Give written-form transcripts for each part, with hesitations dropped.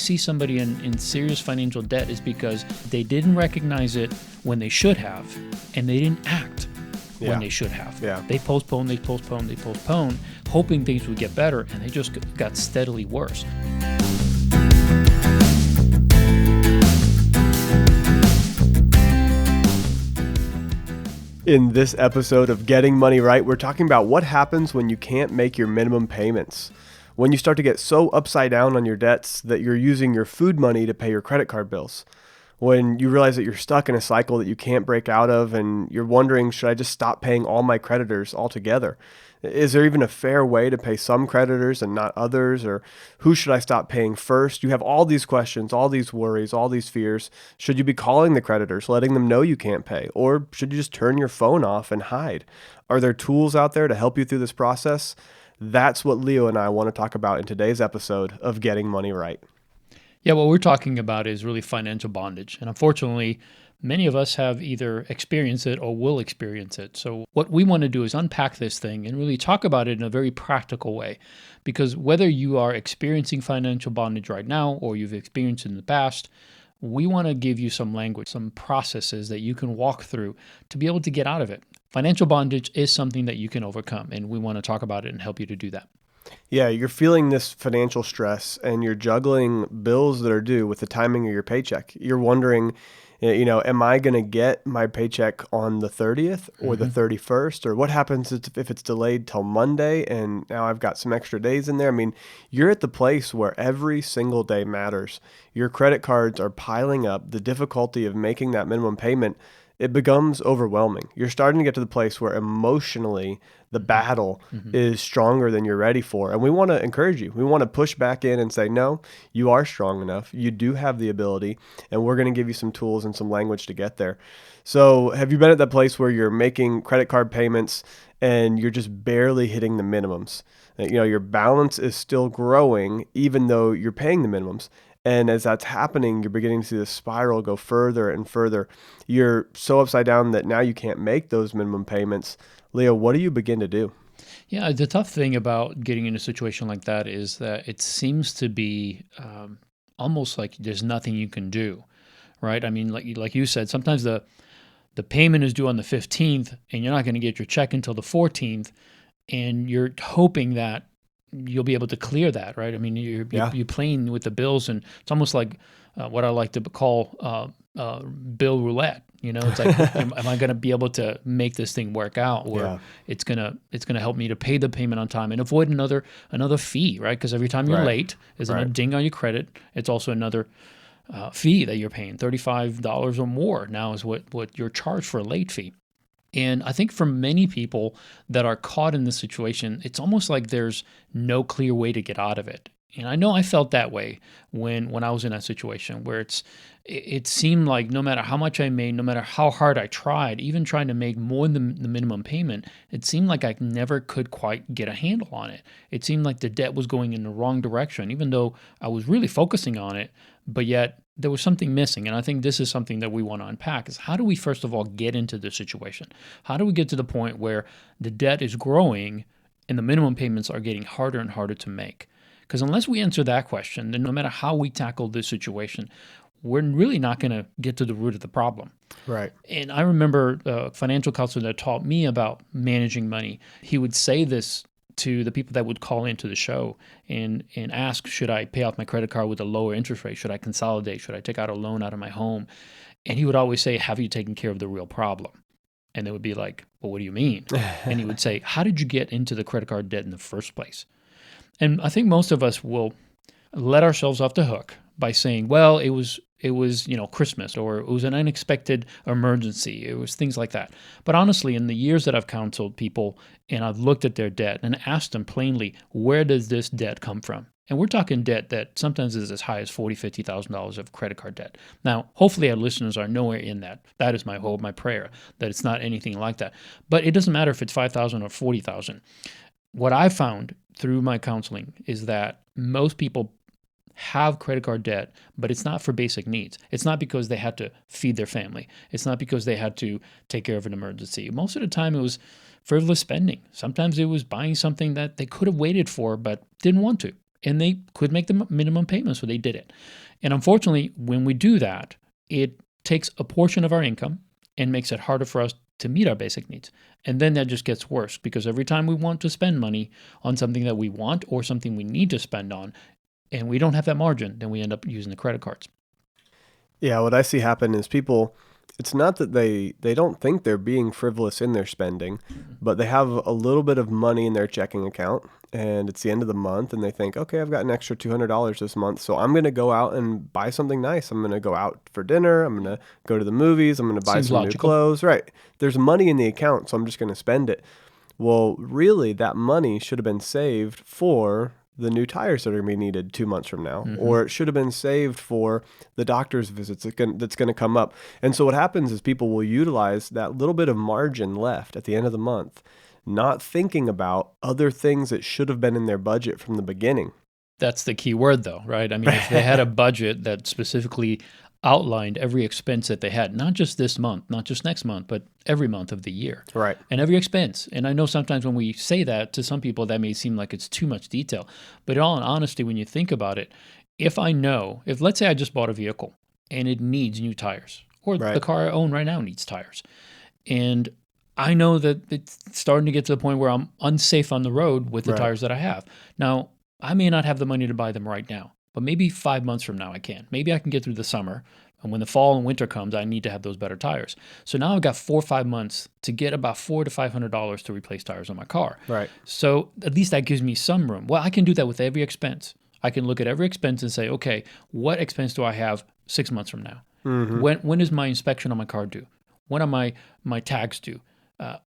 see somebody in serious financial debt is because they didn't recognize it when they should have, and they didn't act when they should have. Yeah. They postponed, hoping things would get better, and they just got steadily worse. In this episode of Getting Money Right, we're talking about what happens when you can't make your minimum payments. When you start to get so upside down on your debts that you're using your food money to pay your credit card bills. When you realize that you're stuck in a cycle that you can't break out of and you're wondering, should I just stop paying all my creditors altogether? Is there even a fair way to pay some creditors and not others? Or who should I stop paying first? You have all these questions, all these worries, all these fears. Should you be calling the creditors, letting them know you can't pay? Or should you just turn your phone off and hide? Are there tools out there to help you through this process? That's what Leo and I want to talk about in today's episode of Getting Money Right. Yeah, what we're talking about is really financial bondage. And unfortunately, many of us have either experienced it or will experience it. So what we want to do is unpack this thing and really talk about it in a very practical way. Because whether you are experiencing financial bondage right now or you've experienced it in the past, we want to give you some language, some processes that you can walk through to be able to get out of it. Financial bondage is something that you can overcome, and we want to talk about it and help you to do that. Yeah, you're feeling this financial stress and you're juggling bills that are due with the timing of your paycheck. You're wondering, am I going to get my paycheck on the 30th or the 31st? Or what happens if it's delayed till Monday and now I've got some extra days in there? I mean, you're at the place where every single day matters. Your credit cards are piling up. The difficulty of making that minimum payment, it becomes overwhelming. You're starting to get to the place where emotionally the battle is stronger than you're ready for. And we want to encourage you. We want to push back in and say, no, you are strong enough. You do have the ability, and we're going to give you some tools and some language to get there. So have you been at that place where you're making credit card payments and you're just barely hitting the minimums? Your balance is still growing even though you're paying the minimums. And as that's happening, you're beginning to see the spiral go further and further. You're so upside down that now you can't make those minimum payments. Leo, what do you begin to do? Yeah, the tough thing about getting in a situation like that is that it seems to be almost like there's nothing you can do, right? I mean, like you said, sometimes the payment is due on the 15th, and you're not going to get your check until the 14th, and you're hoping that you'll be able to clear that, right? I mean, you're playing with the bills, and it's almost like what I like to call bill roulette. It's like, am I going to be able to make this thing work out, where it's gonna help me to pay the payment on time and avoid another fee, right? Because every time you're late, is another ding on your credit. It's also another fee that you're paying. $35 or more now is what you're charged for a late fee. And I think for many people that are caught in this situation, it's almost like there's no clear way to get out of it. And I know I felt that way when I was in that situation, where it seemed like no matter how much I made, no matter how hard I tried, even trying to make more than the minimum payment, it seemed like I never could quite get a handle on it. It seemed like the debt was going in the wrong direction, even though I was really focusing on it, but yet there was something missing. And I think this is something that we want to unpack, is how do we first of all get into the situation? How do we get to the point where the debt is growing and the minimum payments are getting harder and harder to make? Because unless we answer that question, then no matter how we tackle this situation, we're really not going to get to the root of the problem. Right. And I remember a financial counselor that taught me about managing money. He would say this to the people that would call into the show and ask, should I pay off my credit card with a lower interest rate? Should I consolidate? Should I take out a loan out of my home? And he would always say, have you taken care of the real problem? And they would be like, well, what do you mean? And he would say, how did you get into the credit card debt in the first place? And I think most of us will let ourselves off the hook by saying, well, it was Christmas, or it was an unexpected emergency. It was things like that. But honestly, in the years that I've counseled people and I've looked at their debt and asked them plainly, where does this debt come from? And we're talking debt that sometimes is as high as $40,000, $50,000 of credit card debt. Now, hopefully our listeners are nowhere in that. That is my hope, my prayer, that it's not anything like that. But it doesn't matter if it's $5,000 or $40,000. What I found through my counseling is that most people have credit card debt, but it's not for basic needs. It's not because they had to feed their family. It's not because they had to take care of an emergency. Most of the time it was frivolous spending. Sometimes it was buying something that they could have waited for but didn't want to. and they could make the minimum payment, so they did it. And unfortunately, when we do that, it takes a portion of our income and makes it harder for us to meet our basic needs. And then that just gets worse because every time we want to spend money on something that we want or something we need to spend on, and we don't have that margin, then we end up using the credit cards. Yeah, what I see happen is people, it's not that they don't think they're being frivolous in their spending, but they have a little bit of money in their checking account and it's the end of the month and they think, okay, I've got an extra $200 this month, so I'm going to go out and buy something nice. I'm going to go out for dinner. I'm going to go to the movies. I'm going to buy Seems some new logical. clothes. Right. There's money in the account, so I'm just going to spend it. Well, really, that money should have been saved for the new tires that are going to be needed 2 months from now, Mm-hmm. or it should have been saved for the doctor's visits that's going to come up. And so what happens is people will utilize that little bit of margin left at the end of the month, not thinking about other things that should have been in their budget from the beginning. That's the key word, though, right? I mean, if they had a budget that specifically outlined every expense that they had, not just this month, not just next month, but every month of the year, Right. and every expense. And I know sometimes when we say that to some people, that may seem like it's too much detail. But in all honesty, when you think about it, if let's say I just bought a vehicle and it needs new tires, or the Right. car I own right now needs tires, and I know that it's starting to get to the point where I'm unsafe on the road with the Right. tires that I have. Now, I may not have the money to buy them right now, but maybe 5 months from now I can. Maybe I can get through the summer. And when the fall and winter comes, I need to have those better tires. So now I've got 4 or 5 months to get about $400 to $500 to replace tires on my car. Right. So at least that gives me some room. Well, I can do that with every expense. I can look at every expense and say, okay, what expense do I have 6 months from now? Mm-hmm. When is my inspection on my car due? When are my tags due?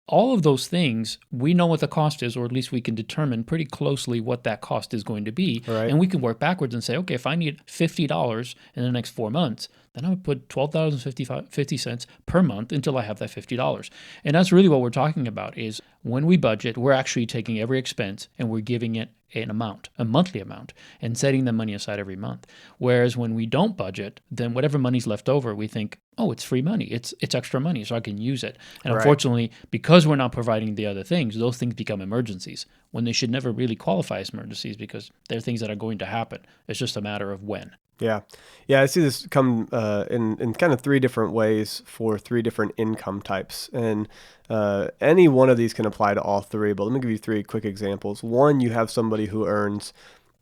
All of those things, we know what the cost is, or at least we can determine pretty closely what that cost is going to be. Right. And we can work backwards and say, okay, if I need $50 in the next 4 months, then I would put $12.50 per month until I have that $50. And that's really what we're talking about is when we budget, we're actually taking every expense and we're giving it an amount, a monthly amount, and setting the money aside every month. Whereas when we don't budget, then whatever money's left over, we think, oh, it's free money. It's extra money, so I can use it. And Right. unfortunately, because we're not providing the other things, those things become emergencies when they should never really qualify as emergencies because they're things that are going to happen. It's just a matter of when. Yeah. Yeah, I see this come in kind of three different ways for three different income types. And any one of these can apply to all three, but let me give you three quick examples. One, you have somebody who earns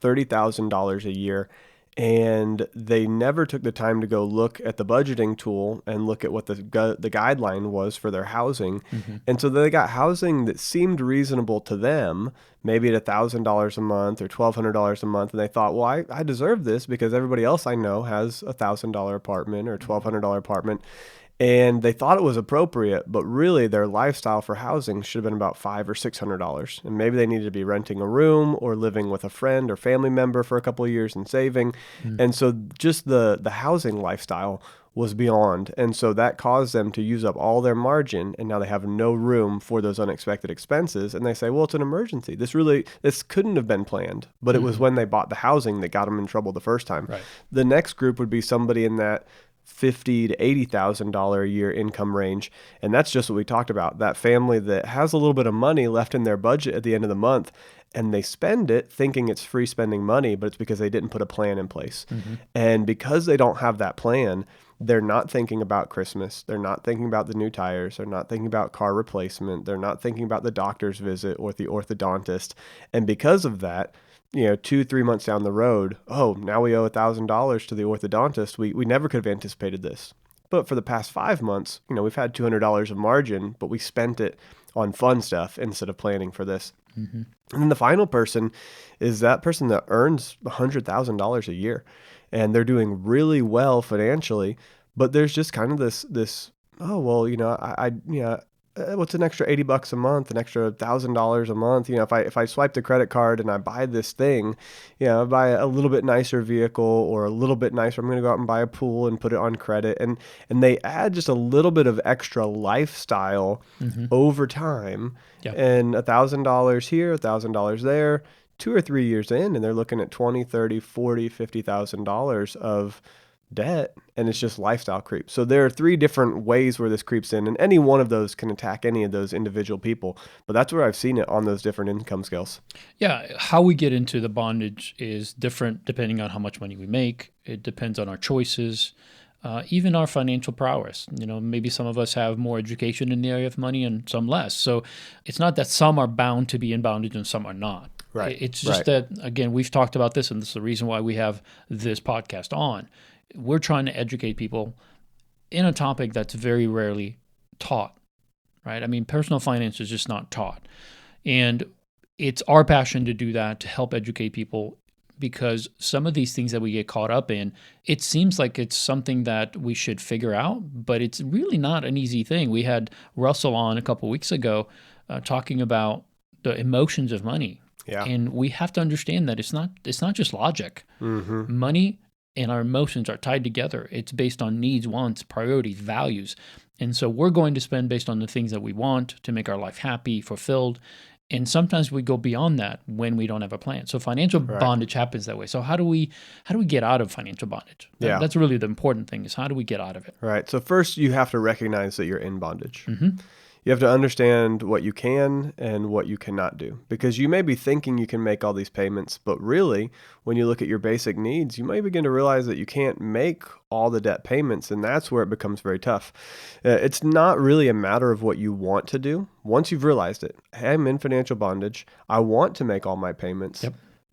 $30,000 a year and they never took the time to go look at the budgeting tool and look at what the guideline was for their housing. Mm-hmm. And so they got housing that seemed reasonable to them, maybe at $1,000 a month or $1,200 a month. And they thought, well, I deserve this because everybody else I know has a $1,000 apartment or $1,200 apartment. And they thought it was appropriate, but really their lifestyle for housing should have been about $500 or $600. And maybe they needed to be renting a room or living with a friend or family member for a couple of years and saving. Mm-hmm. And so just the housing lifestyle was beyond. And so that caused them to use up all their margin. And now they have no room for those unexpected expenses. And they say, well, it's an emergency. This couldn't have been planned, but it was when they bought the housing that got them in trouble the first time. Right. The next group would be somebody in that $50,000 to $80,000 a year income range. And that's just what we talked about. That family that has a little bit of money left in their budget at the end of the month and they spend it thinking it's free spending money, but it's because they didn't put a plan in place. Mm-hmm. And because they don't have that plan, they're not thinking about Christmas. They're not thinking about the new tires. They're not thinking about car replacement. They're not thinking about the doctor's visit or the orthodontist. And because of that, 2-3 months down the road, oh, now we owe $1,000 to the orthodontist. We never could have anticipated this. But for the past 5 months, we've had $200 of margin, but we spent it on fun stuff instead of planning for this. Mm-hmm. And then the final person is that person that earns $100,000 a year and they're doing really well financially, but there's just kind of this, oh, well, what's an extra $80 a month, an extra $1,000 a month? If I swipe the credit card and I buy this thing, I buy a little bit nicer vehicle or a little bit nicer, I'm going to go out and buy a pool and put it on credit. And they add just a little bit of extra lifestyle Mm-hmm. over time. Yep. And $1,000 here, $1,000 there, 2 or 3 years in, and they're looking at $20,000, $30,000, $40,000, $50,000 of debt, and it's just lifestyle creep. So there are three different ways where this creeps in, and any one of those can attack any of those individual people. But that's where I've seen it on those different income scales. Yeah, how we get into the bondage is different depending on how much money we make. It depends on our choices, even our financial prowess. Maybe some of us have more education in the area of money and some less. So it's not that some are bound to be in bondage and some are not. Right. It's just that, again, we've talked about this, and this is the reason why we have this podcast on. We're trying to educate people in a topic that's very rarely taught, right? I mean, personal finance is just not taught. And it's our passion to do that, to help educate people, because some of these things that we get caught up in, it seems like it's something that we should figure out, but it's really not an easy thing. We had Russell on a couple of weeks ago talking about the emotions of money. Yeah. And we have to understand that it's not just logic. Mm-hmm. Money and our emotions are tied together. It's based on needs, wants, priorities, values. And so we're going to spend based on the things that we want to make our life happy, fulfilled. And sometimes we go beyond that when we don't have a plan. So financial bondage happens that way. So how do we get out of financial bondage? That's really the important thing, is how do we get out of it? Right. So first you have to recognize that you're in bondage. Mm-hmm. You have to understand what you can and what you cannot do, because you may be thinking you can make all these payments, but really, when you look at your basic needs, you may begin to realize that you can't make all the debt payments, and that's where it becomes very tough. It's not really a matter of what you want to do. Once you've realized it, hey, I'm in financial bondage, I want to make all my payments,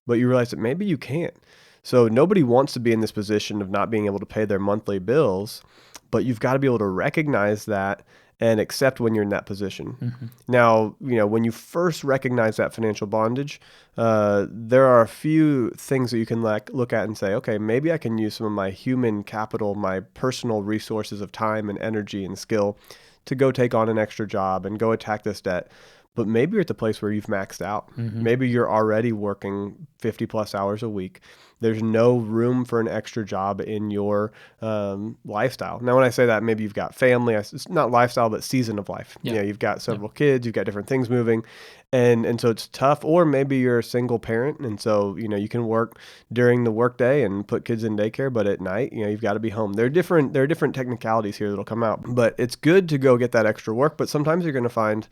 but you realize that maybe you can't. So nobody wants to be in this position of not being able to pay their monthly bills, but you've got to be able to recognize that and accept when you're in that position. Mm-hmm. Now, when you first recognize that financial bondage, there are a few things that you can look at and say, okay, maybe I can use some of my human capital, my personal resources of time and energy and skill to go take on an extra job and go attack this debt. But maybe you're at the place where you've maxed out. Mm-hmm. Maybe you're already working 50 plus hours a week. There's no room for an extra job in your lifestyle. Now, when I say that, maybe you've got family. It's not lifestyle, but season of life. Yeah. You've got several kids. You've got different things moving. And so it's tough. Or maybe you're a single parent. And so, you can work during the workday and put kids in daycare. But at night, you've got to be home. There are different technicalities here that'll come out. But it's good to go get that extra work. But sometimes you're going to find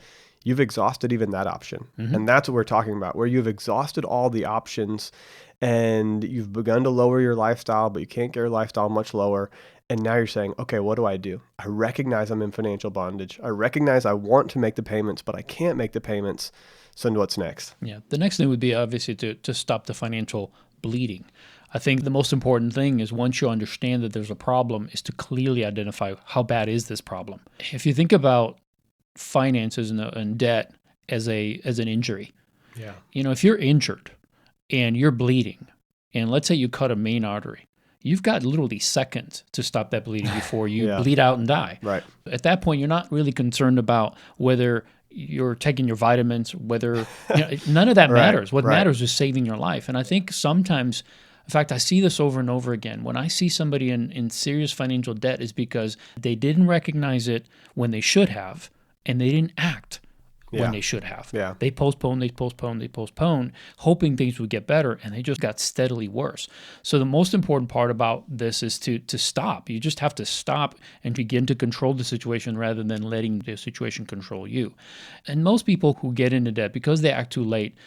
you've exhausted even that option. Mm-hmm. And that's what we're talking about, where you've exhausted all the options and you've begun to lower your lifestyle, but you can't get your lifestyle much lower. And now you're saying, okay, what do? I recognize I'm in financial bondage. I recognize I want to make the payments, but I can't make the payments. So what's next? Yeah. The next thing would be obviously to stop the financial bleeding. I think the most important thing is, once you understand that there's a problem, is to clearly identify how bad is this problem. If you think about finances and debt as an injury. Yeah. If you're injured and you're bleeding, and let's say you cut a main artery, you've got literally seconds to stop that bleeding before you bleed out and die. Right. At that point, you're not really concerned about whether you're taking your vitamins, whether none of that matters. What matters is saving your life. And I think sometimes, in fact, I see this over and over again. When I see somebody in serious financial debt, is because they didn't recognize it when they should have, and they didn't act when they should have. Yeah. They postponed, hoping things would get better, and they just got steadily worse. So the most important part about this is to stop. You just have to stop and begin to control the situation rather than letting the situation control you. And most people who get into debt, because they act too late,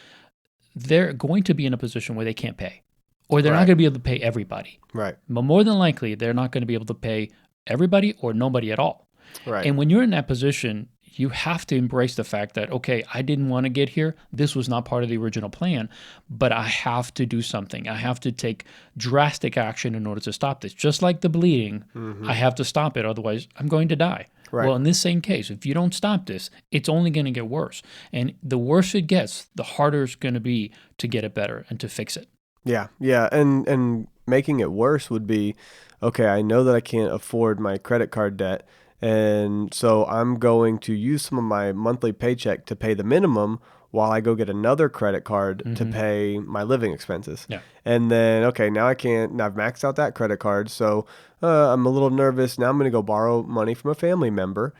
they're going to be in a position where they can't pay, or they're not going to be able to pay everybody. Right. But more than likely, they're not going to be able to pay everybody or nobody at all. Right. And when you're in that position, you have to embrace the fact that, okay, I didn't want to get here. This was not part of the original plan, but I have to do something. I have to take drastic action in order to stop this. Just like the bleeding, I have to stop it. Otherwise, I'm going to die. Right. Well, in this same case, if you don't stop this, it's only going to get worse. And the worse it gets, the harder it's going to be to get it better and to fix it. Yeah. Yeah. And making it worse would be, okay, I know that I can't afford my credit card debt. And so I'm going to use some of my monthly paycheck to pay the minimum while I go get another credit card to pay my living expenses. Yeah. And then, okay, now I've maxed out that credit card. So I'm a little nervous. Now I'm going to go borrow money from a family member.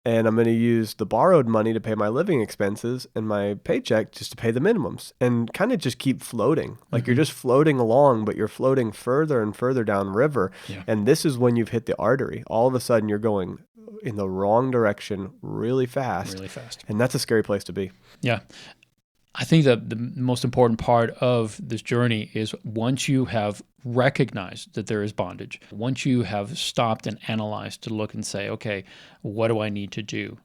and I'm going to use the borrowed money to pay my living expenses and my paycheck just to pay the minimums, and kind of just keep floating. Like you're just floating along, but you're floating further and further down river. Yeah. And this is when you've hit the artery. All of a sudden you're going in the wrong direction really fast. Really fast. And that's a scary place to be. Yeah. I think that the most important part of this journey is once you have recognized that there is bondage, once you have stopped and analyzed to look and say, okay, what do I need to do?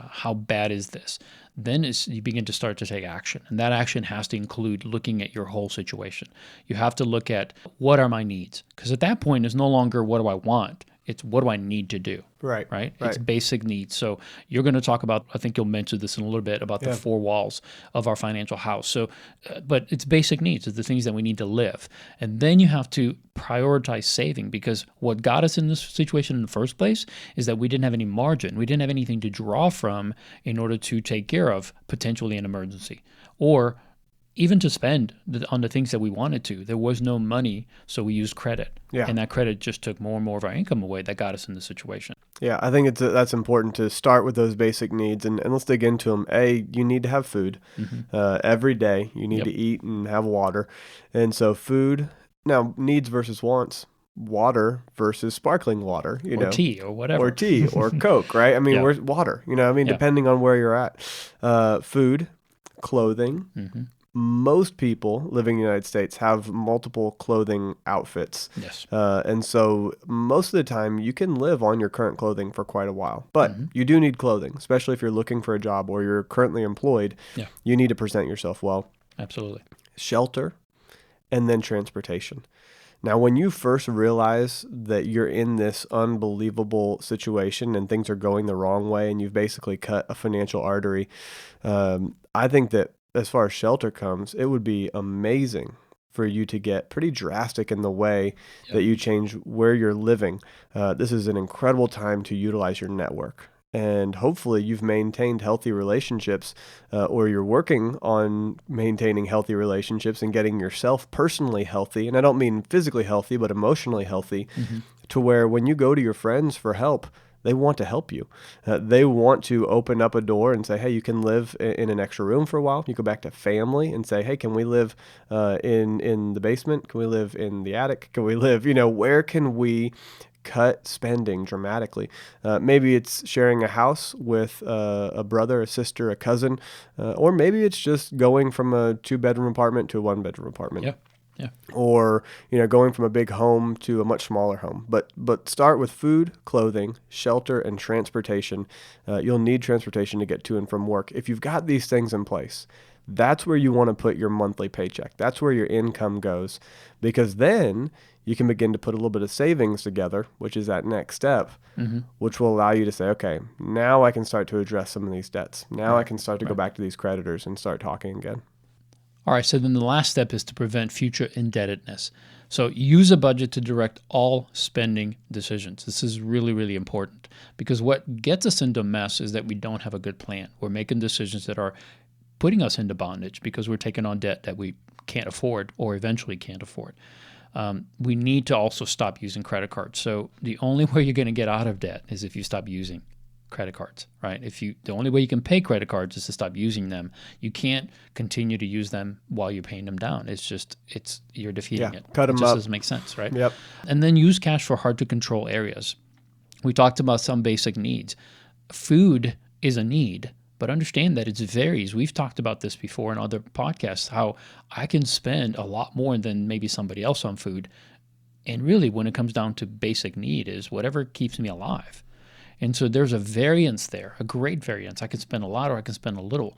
How bad is this? Then you begin to start to take action. And that action has to include looking at your whole situation. You have to look at what are my needs? Because at that point, it's no longer what do I want? It's what do I need to do? Right? It's basic needs. So you're going to talk about, I think you'll mention this in a little bit, about the four walls of our financial house. So, but it's basic needs. It's the things that we need to live. And then you have to prioritize saving, because what got us in this situation in the first place is that we didn't have any margin. We didn't have anything to draw from in order to take care of potentially an emergency, or even to spend on the things that we wanted to. There was no money, so we used credit. Yeah. And that credit just took more and more of our income away. That got us in this situation. Yeah, I think that's important to start with those basic needs, and let's dig into them. You need to have food every day. You need to eat and have water. And so food, now needs versus wants. Water versus sparkling water, or tea or whatever. Or tea or Coke, right? I mean, where's water? Depending on where you're at. Food, clothing. Most people living in the United States have multiple clothing outfits. Yes. And so most of the time you can live on your current clothing for quite a while. But you do need clothing, especially if you're looking for a job or you're currently employed. Yeah. You need to present yourself well. Absolutely. Shelter, and then transportation. Now, when you first realize that you're in this unbelievable situation and things are going the wrong way and you've basically cut a financial artery, I think that as far as shelter comes, it would be amazing for you to get pretty drastic in the way that you change where you're living. This is an incredible time to utilize your network. And hopefully you've maintained healthy relationships, or you're working on maintaining healthy relationships and getting yourself personally healthy. And I don't mean physically healthy, but emotionally healthy, to where when you go to your friends for help, they want to help you. They want to open up a door and say, hey, you can live in an extra room for a while. You go back to family and say, hey, can we live in the basement? Can we live in the attic? Can we live, where can we cut spending dramatically? Maybe it's sharing a house with a brother, a sister, a cousin, or maybe it's just going from a 2-bedroom apartment to a 1-bedroom apartment. Yeah. Or, going from a big home to a much smaller home. But start with food, clothing, shelter, and transportation. You'll need transportation to get to and from work. If you've got these things in place, that's where you want to put your monthly paycheck. That's where your income goes, because then you can begin to put a little bit of savings together, which is that next step, which will allow you to say, okay, now I can start to address some of these debts. Now I can start to go back to these creditors and start talking again. All right, so then the last step is to prevent future indebtedness. So use a budget to direct all spending decisions. This is really, really important, because what gets us into a mess is that we don't have a good plan. We're making decisions that are putting us into bondage because we're taking on debt that we can't afford or eventually can't afford. We need to also stop using credit cards. So the only way you're going to get out of debt is if you stop using credit cards, right? The only way you can pay credit cards is to stop using them. You can't continue to use them while you're paying them down. You're defeating it. Cut them up. It just up. doesn't make sense, right? Yep. And then use cash for hard to control areas. We talked about some basic needs. Food is a need, but understand that it varies. We've talked about this before in other podcasts, how I can spend a lot more than maybe somebody else on food. And really, when it comes down to basic need, is whatever keeps me alive. And so there's a variance there, a great variance. I can spend a lot or I can spend a little.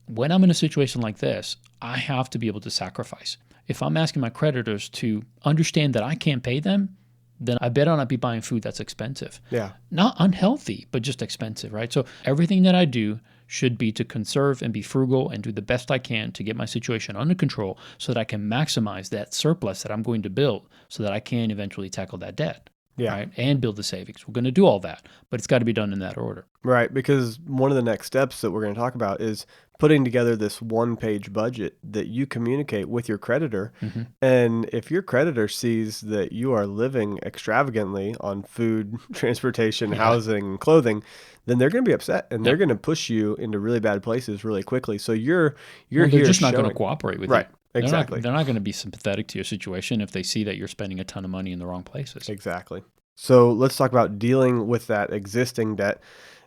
When I'm in a situation like this, I have to be able to sacrifice. If I'm asking my creditors to understand that I can't pay them, then I better not be buying food that's expensive. Yeah. Not unhealthy, but just expensive, right? So everything that I do should be to conserve and be frugal and do the best I can to get my situation under control so that I can maximize that surplus that I'm going to build so that I can eventually tackle that debt. Yeah. right? And build the savings. We're going to do all that, but it's got to be done in that order. Right, because one of the next steps that we're going to talk about is putting together this one-page budget that you communicate with your creditor. Hmm. And if your creditor sees that you are living extravagantly on food, transportation, Yeah. housing, and clothing, then they're going to be upset and they're Yep. going to push you into really bad places really quickly. So you're Well, they're here just not going to showing. cooperate with you. Right, exactly. They're not going to be sympathetic to your situation if they see that you're spending a ton of money in the wrong places. Exactly. So let's talk about dealing with that existing debt.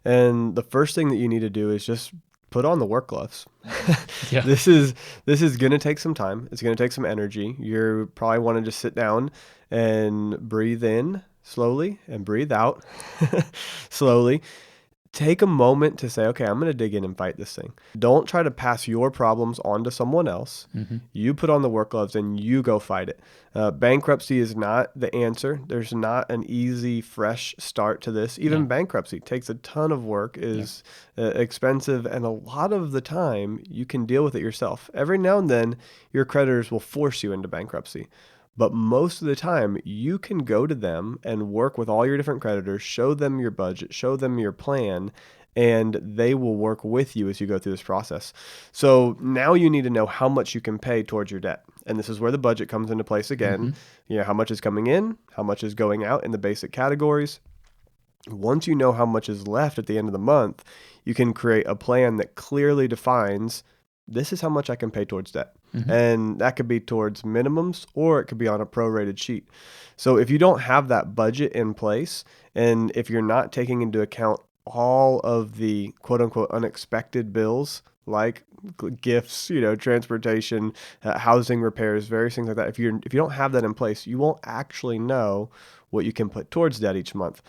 And the first thing that you need to do is just put on the work gloves. Yeah. This is going to take some time. It's going to take some energy. You're probably want to just sit down and breathe in slowly and breathe out slowly. Take a moment to say, okay, I'm going to dig in and fight this thing. Don't try to pass your problems on to someone else. Hmm. You put on the work gloves and you go fight it. Bankruptcy is not the answer. There's not an easy, fresh start to this. Even No. bankruptcy takes a ton of work, is expensive, and a lot of the time you can deal with it yourself. Every now and then, your creditors will force you into bankruptcy. But most of the time, you can go to them and work with all your different creditors, show them your budget, show them your plan, and they will work with you as you go through this process. So now you need to know how much you can pay towards your debt. And this is where the budget comes into place again. Hmm. You know, how much is coming in, how much is going out in the basic categories. Once you know how much is left at the end of the month, you can create a plan that clearly defines this is how much I can pay towards debt. Hmm. And that could be towards minimums or it could be on a prorated sheet. So if you don't have that budget in place and if you're not taking into account all of the quote unquote unexpected bills like gifts, transportation, housing repairs, various things like that. If you don't have that in place, you won't actually know what you can put towards debt each month.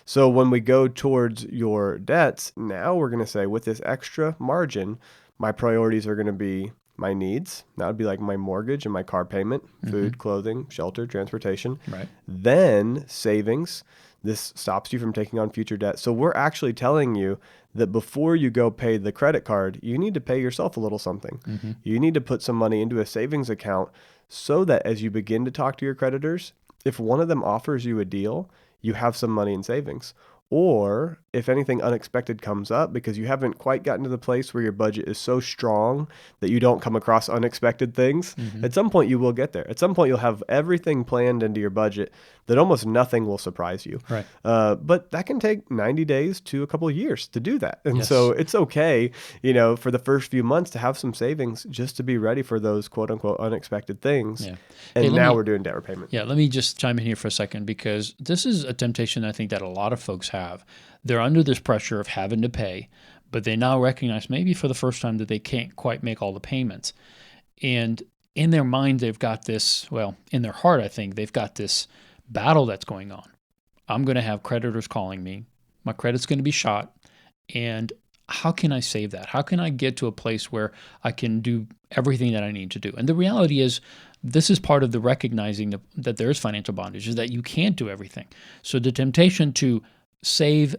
So when we go towards your debts, now we're going to say with this extra margin, my priorities are going to be my needs. That would be like my mortgage and my car payment, food, clothing, shelter, transportation. Right. Then savings. This stops you from taking on future debt. So we're actually telling you that before you go pay the credit card, you need to pay yourself a little something. Hmm. You need to put some money into a savings account so that as you begin to talk to your creditors, if one of them offers you a deal, you have some money in savings. Or if anything unexpected comes up because you haven't quite gotten to the place where your budget is so strong that you don't come across unexpected things, at some point you will get there. At some point you'll have everything planned into your budget that almost nothing will surprise you. Right. But that can take 90 days to a couple of years to do that. And Yes. so it's okay, for the first few months to have some savings just to be ready for those quote unquote unexpected things. Yeah. And Hey, now we're doing debt repayment. Yeah, let me just chime in here for a second because this is a temptation I think that a lot of folks have. They're under this pressure of having to pay, but they now recognize maybe for the first time that they can't quite make all the payments. And in their mind, they've got this, well, in their heart, I think they've got this battle that's going on. I'm going to have creditors calling me. My credit's going to be shot. And how can I save that? How can I get to a place where I can do everything that I need to do? And the reality is, this is part of the recognizing that there is financial bondage, is that you can't do everything. So the temptation to save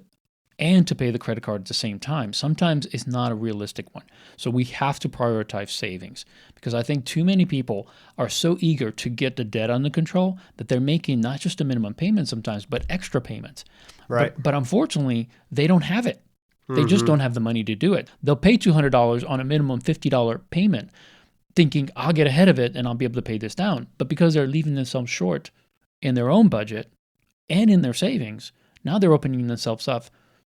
and to pay the credit card at the same time sometimes is not a realistic one. So we have to prioritize savings because I think too many people are so eager to get the debt under control that they're making not just a minimum payment sometimes, but extra payments. Right. But unfortunately, they don't have it. They just don't have the money to do it. They'll pay $200 on a minimum $50 payment, thinking I'll get ahead of it and I'll be able to pay this down. But because they're leaving themselves short in their own budget and in their savings, now they're opening themselves up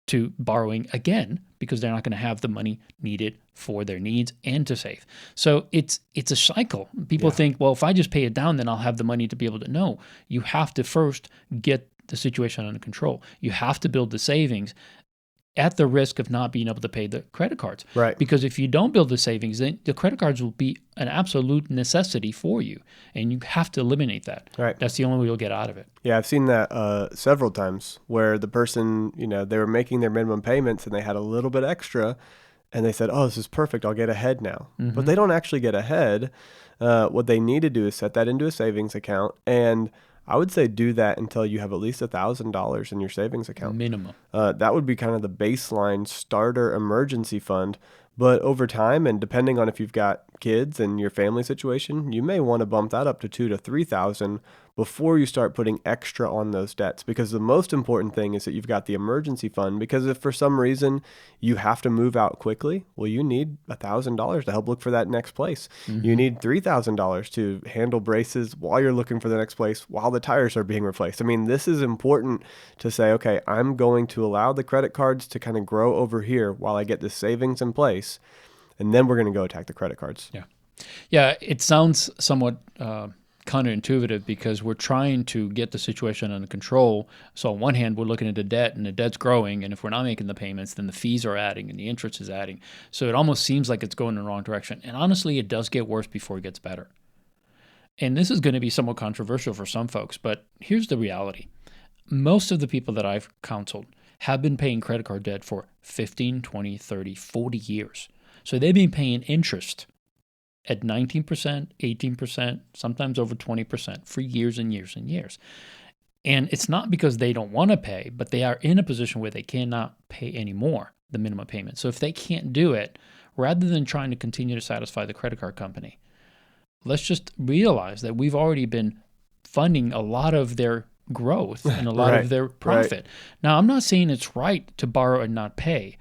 to borrowing again because they're not going to have the money needed for their needs and to save. So it's a cycle. People think, well, if I just pay it down, then I'll have the money to be able to. No, you have to first get the situation under control. You have to build the savings at the risk of not being able to pay the credit cards. Right. Because if you don't build the savings, then the credit cards will be an absolute necessity for you. And you have to eliminate that. Right. That's the only way you'll get out of it. Yeah, I've seen that several times where the person, they were making their minimum payments and they had a little bit extra and they said, oh, this is perfect. I'll get ahead now. But they don't actually get ahead. What they need to do is set that into a savings account. And I would say do that until you have at least $1,000 in your savings account. Minimum. That would be kind of the baseline starter emergency fund. But over time, and depending on if you've got kids and your family situation, you may want to bump that up to 2 to 3,000 before you start putting extra on those debts. Because the most important thing is that you've got the emergency fund. Because if for some reason you have to move out quickly, well, you need $1,000 to help look for that next place. You need $3,000 to handle braces while you're looking for the next place while the tires are being replaced. I mean, this is important to say, okay, I'm going to allow the credit cards to kind of grow over here while I get the savings in place. And then we're going to go attack the credit cards. Yeah. Yeah, it sounds somewhat counterintuitive because we're trying to get the situation under control. So on one hand, we're looking at the debt and the debt's growing. And if we're not making the payments, then the fees are adding and the interest is adding. So it almost seems like it's going in the wrong direction. And honestly, it does get worse before it gets better. And this is going to be somewhat controversial for some folks, but here's the reality. Most of the people that I've counseled have been paying credit card debt for 15, 20, 30, 40 years. So they've been paying interest at 19%, 18%, sometimes over 20% for years and years and years. And it's not because they don't want to pay, but they are in a position where they cannot pay anymore the minimum payment. So if they can't do it, rather than trying to continue to satisfy the credit card company, let's just realize that we've already been funding a lot of their growth and a lot of their profit. Now, I'm not saying it's right to borrow and not pay.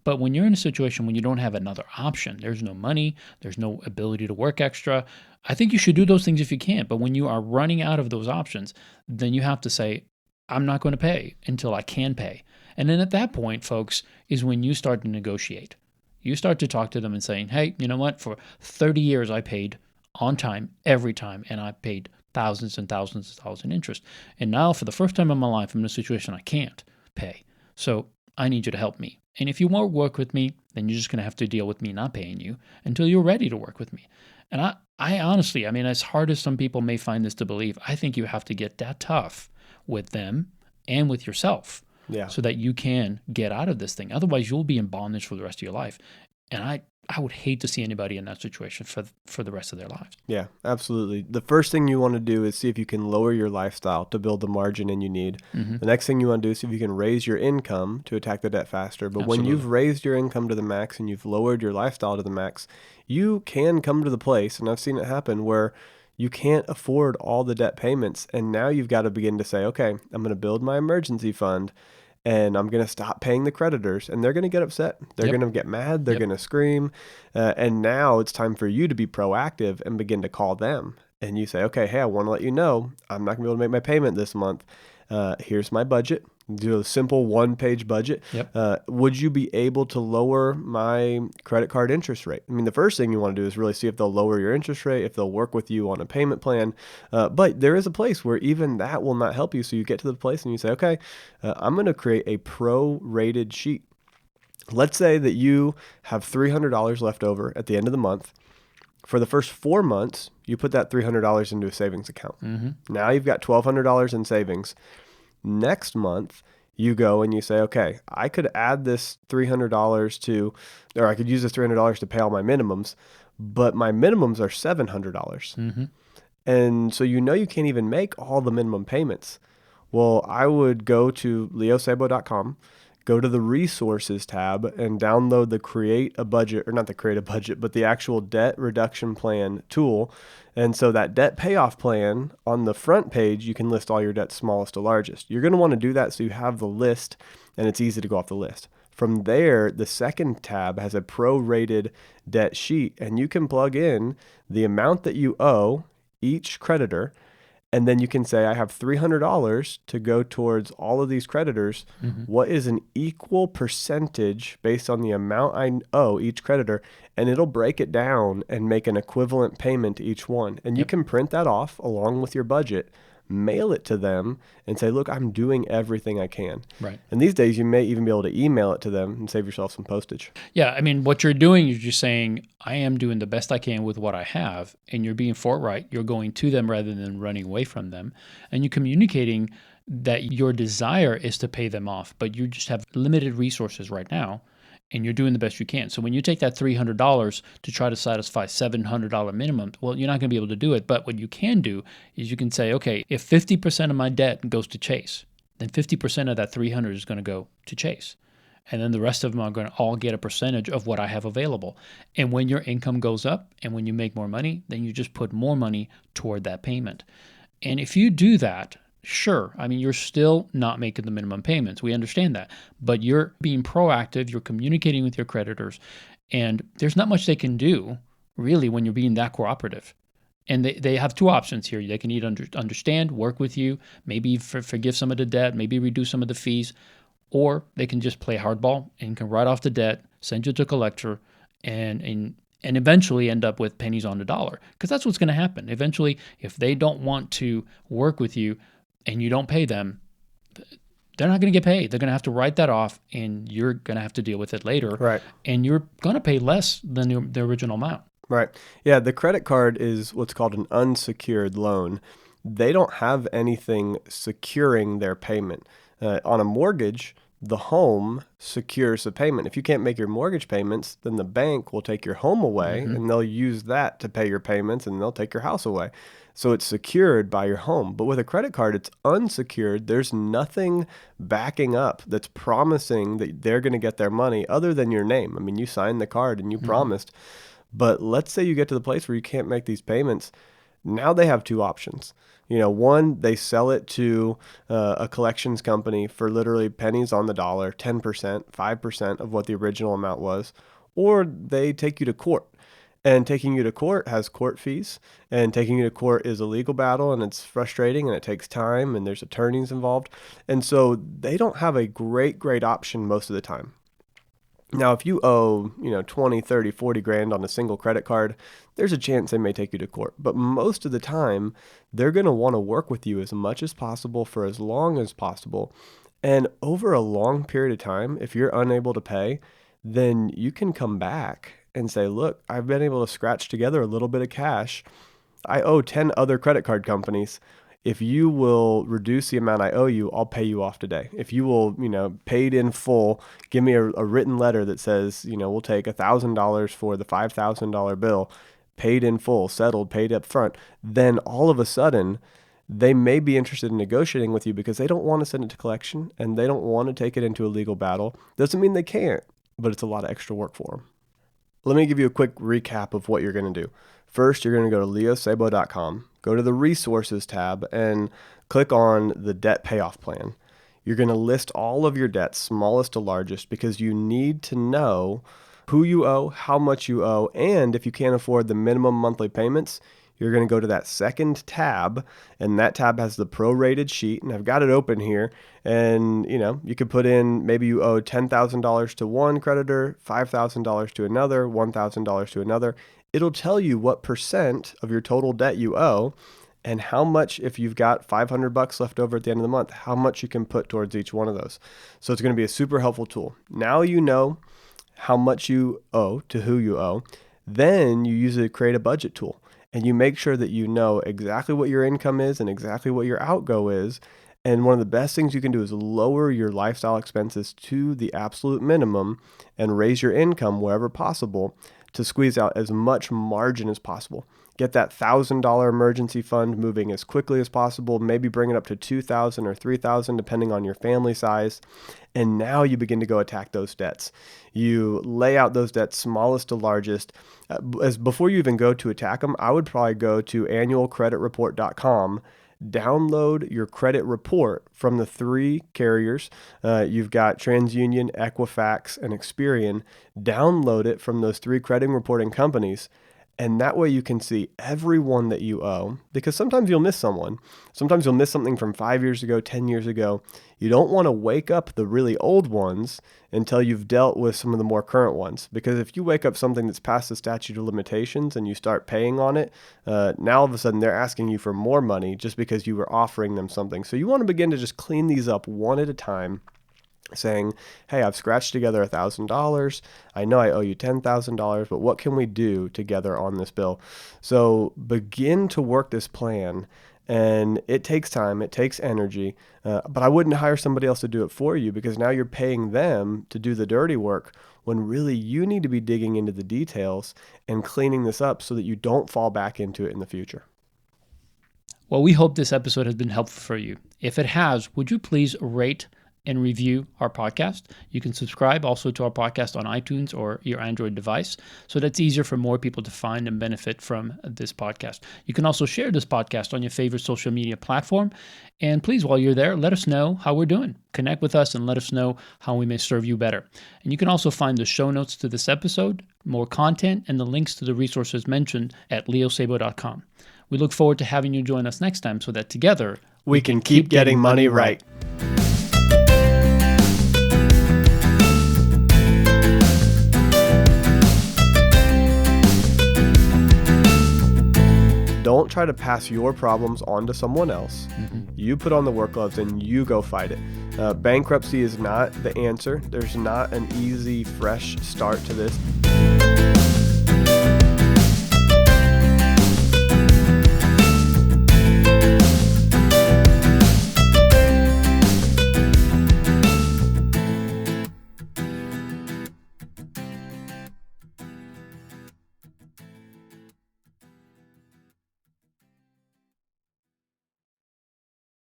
But when you're in a situation when you don't have another option, there's no money, there's no ability to work extra, I think you should do those things if you can. But when you are running out of those options, then you have to say, I'm not going to pay until I can pay. And then at that point, folks, is when you start to negotiate. You start to talk to them and saying, hey, you know what? For 30 years, I paid on time, every time, and I paid thousands and thousands of dollars in interest. And now for the first time in my life, I'm in a situation I can't pay. So I need you to help me. And if you won't work with me, then you're just going to have to deal with me not paying you until you're ready to work with me. And I honestly, I mean, as hard as some people may find this to believe, I think you have to get that tough with them and with yourself so that you can get out of this thing. Otherwise, you'll be in bondage for the rest of your life. And I would hate to see anybody in that situation for the rest of their lives. Yeah, absolutely. The first thing you want to do is see if you can lower your lifestyle to build the margin in you need. The next thing you want to do is see if you can raise your income to attack the debt faster. But when you've raised your income to the max and you've lowered your lifestyle to the max, you can come to the place, and I've seen it happen, where you can't afford all the debt payments. And now you've got to begin to say, okay, I'm going to build my emergency fund. And I'm going to stop paying the creditors, and they're going to get upset. They're going to get mad. They're going to scream. And now it's time for you to be proactive and begin to call them. And you say, okay, hey, I want to let you know I'm not going to be able to make my payment this month. Here's my budget. Do a simple one-page budget. Would you be able to lower my credit card interest rate? I mean, the first thing you want to do is really see if they'll lower your interest rate, if they'll work with you on a payment plan. But there is a place where even that will not help you. So you get to the place and you say, okay, I'm going to create a pro-rated sheet. Let's say that you have $300 left over at the end of the month. For the first 4 months, you put that $300 into a savings account. Now you've got $1,200 in savings. Next month, you go and you say, okay, I could add this $300 to, or I could use this $300 to pay all my minimums, but my minimums are $700. And so you can't even make all the minimum payments. Well, I would go to leosabo.com, go to the resources tab and download the create a budget, or not the create a budget, but the actual debt reduction plan tool. And so that debt payoff plan on the front page, you can list all your debts smallest to largest. You're going to want to do that so you have the list and it's easy to go off the list. From there, the second tab has a prorated debt sheet, and you can plug in the amount that you owe each creditor. And then you can say, I have $300 to go towards all of these creditors. What is an equal percentage based on the amount I owe each creditor? And it'll break it down and make an equivalent payment to each one. And you can print that off along with your budget, mail it to them, and say, look, I'm doing everything I can. Right. And these days, you may even be able to email it to them and save yourself some postage. Yeah, I mean, what you're doing is you're saying, I am doing the best I can with what I have, and you're being forthright. You're going to them rather than running away from them, and you're communicating that your desire is to pay them off, but you just have limited resources right now, and you're doing the best you can. So when you take that $300 to try to satisfy $700 minimum, well, you're not going to be able to do it. But what you can do is you can say, okay, if 50% of my debt goes to Chase, then 50% of that 300 is going to go to Chase. and then the rest of them are going to all get a percentage of what I have available. And when your income goes up and when you make more money, then you just put more money toward that payment. And if you do that, sure, I mean, you're still not making the minimum payments. We understand that. But you're being proactive, you're communicating with your creditors, and there's not much they can do really when you're being that cooperative. And they have two options here. They can either understand, work with you, maybe forgive some of the debt, maybe reduce some of the fees, or they can just play hardball and can write off the debt, send you to collector, and eventually end up with pennies on the dollar. Because that's what's going to happen. Eventually, if they don't want to work with you and you don't pay them, they're not going to get paid. They're going to have to write that off, and you're going to have to deal with it later. Right. And you're going to pay less than the original amount. Right. Yeah, the credit card is what's called an unsecured loan. They don't have anything securing their payment. On a mortgage, the home secures the payment. If you can't make your mortgage payments, then the bank will take your home away and they'll use that to pay your payments and they'll take your house away. So it's secured by your home. But with a credit card, it's unsecured. There's nothing backing up that's promising that they're going to get their money other than your name. I mean, you signed the card and you promised. But let's say you get to the place where you can't make these payments. Now they have two options. One, they sell it to a collections company for literally pennies on the dollar, 10%, 5% of what the original amount was, or they take you to court. And taking you to court has court fees, and taking you to court is a legal battle, and it's frustrating, and it takes time, and there's attorneys involved. And so they don't have a great option most of the time. Now, if you owe, 20, 30, 40 grand on a single credit card, there's a chance they may take you to court. But most of the time, they're going to want to work with you as much as possible for as long as possible. And over a long period of time, if you're unable to pay, then you can come back and say, look, I've been able to scratch together a little bit of cash. I owe 10 other credit card companies. If you will reduce the amount I owe you, I'll pay you off today. If you will, paid in full, give me a written letter that says, we'll take $1,000 for the $5,000 bill, paid in full, settled, paid up front, then all of a sudden they may be interested in negotiating with you because they don't want to send it to collection and they don't want to take it into a legal battle. Doesn't mean they can't, but it's a lot of extra work for them. Let me give you a quick recap of what you're going to do. First, you're going to go to leosabo.com, go to the resources tab, and click on the debt payoff plan. You're going to list all of your debts, smallest to largest, because you need to know who you owe, how much you owe, and if you can't afford the minimum monthly payments, you're going to go to that second tab, and that tab has the prorated sheet, and I've got it open here, and you could put in maybe you owe $10,000 to one creditor, $5,000 to another, $1,000 to another. It'll tell you what percent of your total debt you owe and how much, if you've got $500 left over at the end of the month, how much you can put towards each one of those. So it's going to be a super helpful tool. Now you know how much you owe to who you owe. Then you use it to create a budget tool. And you make sure that you know exactly what your income is and exactly what your outgo is. And one of the best things you can do is lower your lifestyle expenses to the absolute minimum and raise your income wherever possible to squeeze out as much margin as possible. Get that $1,000 emergency fund moving as quickly as possible, maybe bring it up to $2,000 or $3,000 depending on your family size. And now you begin to go attack those debts. You lay out those debts smallest to largest. As before you even go to attack them, I would probably go to annualcreditreport.com, download your credit report from the three carriers. You've got TransUnion, Equifax, and Experian. Download it from those three credit reporting companies. And that way you can see everyone that you owe, because sometimes you'll miss someone. Sometimes you'll miss something from 5 years ago, 10 years ago. You don't want to wake up the really old ones until you've dealt with some of the more current ones. Because if you wake up something that's past the statute of limitations and you start paying on it, now all of a sudden they're asking you for more money just because you were offering them something. So you want to begin to just clean these up one at a time, saying, hey, I've scratched together $1,000. I know I owe you $10,000, but what can we do together on this bill? So begin to work this plan. And it takes time, it takes energy, but I wouldn't hire somebody else to do it for you, because now you're paying them to do the dirty work when really you need to be digging into the details and cleaning this up so that you don't fall back into it in the future. Well, we hope this episode has been helpful for you. If it has, would you please rate and review our podcast. You can subscribe also to our podcast on iTunes or your Android device, so that's easier for more people to find and benefit from this podcast. You can also share this podcast on your favorite social media platform. And please, while you're there, let us know how we're doing. Connect with us and let us know how we may serve you better. And you can also find the show notes to this episode, more content, and the links to the resources mentioned at leosabo.com. We look forward to having you join us next time so that together we can keep getting money right. Don't try to pass your problems on to someone else. You put on the work gloves and you go fight it. Bankruptcy is not the answer. There's not an easy, fresh start to this.